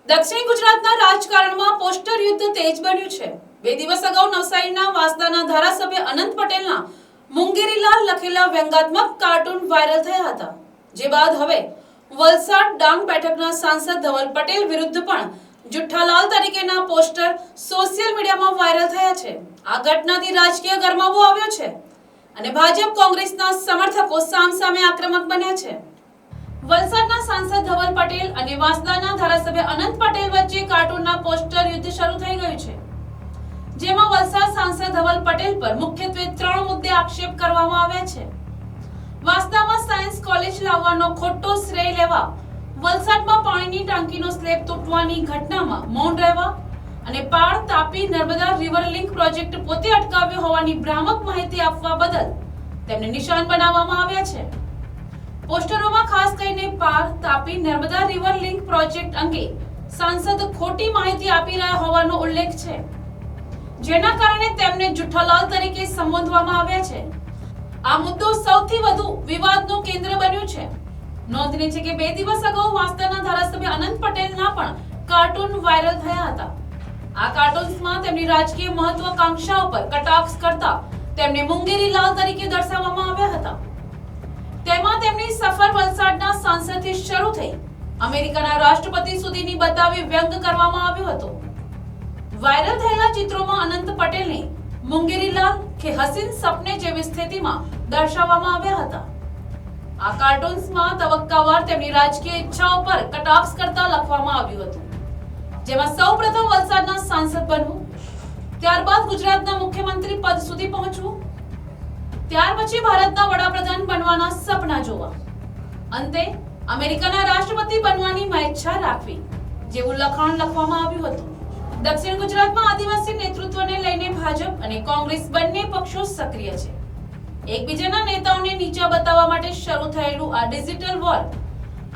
દક્ષિણ ગુજરાતના રાજકારણમાં પોસ્ટર યુદ્ધ તેજ બન્યું છે। 2 દિવસ અગાઉ નવસારીના વાસદાના ધારાસભ્ય અનંત પટેલના મુંગેરીલાલ લખેલા વ્યંગાત્મક કાર્ટૂન વાયરલ થયા હતા, જે બાદ હવે વલસાડ ડાંગ બેઠકના સાંસદ ધવલ પટેલ વિરુદ્ધ પણ જુઠ્ઠાલાલ તરીકેના પોસ્ટર સોશિયલ મીડિયામાં વાયરલ થયા છે। આ ઘટનાથી રાજકીય ગરમાવો આવ્યો છે અને ભાજપ કોંગ્રેસના સમર્થકો સામસામે આક્રમક બન્યા છે। વલસાડના સાંસદ ધવલ પટેલ અને વાસદાના ધારાસભ્ય અનંત પટેલ વચ્ચે કાર્ટૂનના પોસ્ટર યુદ્ધ શરૂ થઈ ગયું છે, જેમાં વલસાડ સાંસદ ધવલ પટેલ પર મુખ્યત્વે 3 મુદ્દે આક્ષેપ કરવામાં આવ્યા છે। વાસદામાં સાયન્સ કોલેજ લાવવાનો ખોટો શ્રેય લેવા, વલસાડમાં પાણીની ટાંકીનો સ્લેબ તૂટવાની ઘટનામાં મૌન રહેવા અને પાળ Tapi Narmada river link project પોતે અટકાવ્યો હોવાની ભ્રામક માહિતી આપવા બદલ તેમને નિશાન બનાવવામાં આવ્યા છે। પોસ્ટરોમાં ખાસ કરીને પાર Tapi Narmada river link project અંગે સાંસદ ખોટી માહિતી આપી રહ્યા હોવાનો ઉલ્લેખ છે, જેના કારણે તેમને જુઠ્ઠાલાલ તરીકે સંબોધવામાં આવ્યા છે। આ મુદ્દો સૌથી વધુ વિવાદનું કેન્દ્ર બન્યું છે। નોંધનીય છે કે 2 દિવસ અગાઉ વાસદાના ધારાસભ્ય અનંત પટેલના પણ કાર્ટૂન વાયરલ થયા હતા। આ કાર્ટૂન્સમાં તેમની રાજકીય મહત્વાકાંક્ષાઓ પર કટાક્ષ કરતા તેમને મુંગેરીલાલ તરીકે દર્શાવવામાં આવ્યા હતા। તેમાં તેમની સફર વલસાડના સાંસદથી શરૂ થઈ અમેરિકાના રાષ્ટ્રપતિ સુધીની બતાવી વ્યંગ કરવામાં આવ્યો હતો। વાયરલ થયેલા ચિત્રોમાં અનંત પટેલને મુંગેરીલાલ કે હસીન સપને જેવી સ્થિતિમાં દર્શાવવામાં આવ્યા હતા। આ કાર્ટૂન્સમાં તબક્કાવાર તેમની રાજકીય ઈચ્છાઓ પર કટાક્ષ કરતા લખવામાં આવ્યું હતું, જેમાં સૌપ્રથમ વલસાડના સાંસદ બનવું, ત્યારબાદ ગુજરાતના મુખ્યમંત્રી પદ સુધી પહોંચવું, ત્યાર પછી ભારતના વડાપ્રધાન બનવાના સપના જોવા, અંતે અમેરિકાના રાષ્ટ્રપતિ બનવાની ઈચ્છા રાખવી જેવું લખાણ લખવામાં આવ્યું હતું। દક્ષિણ ગુજરાતમાં આદિવાસી નેતૃત્વને લઈને ભાજપ અને કોંગ્રેસ બંને પક્ષો સક્રિય છે। એકબીજાના નેતાઓને નીચા બતાવવા માટે શરૂ થયેલું આ ડિજિટલ વોર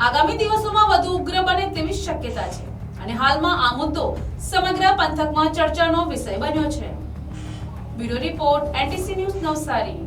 આગામી દિવસોમાં વધુ ઉગ્ર બને તેવી શક્યતા છે અને હાલમાં આ મુદ્દો સમગ્ર પંથકમાં ચર્ચાનો વિષય બન્યો છે। Bureau report, NTC news, Navsari.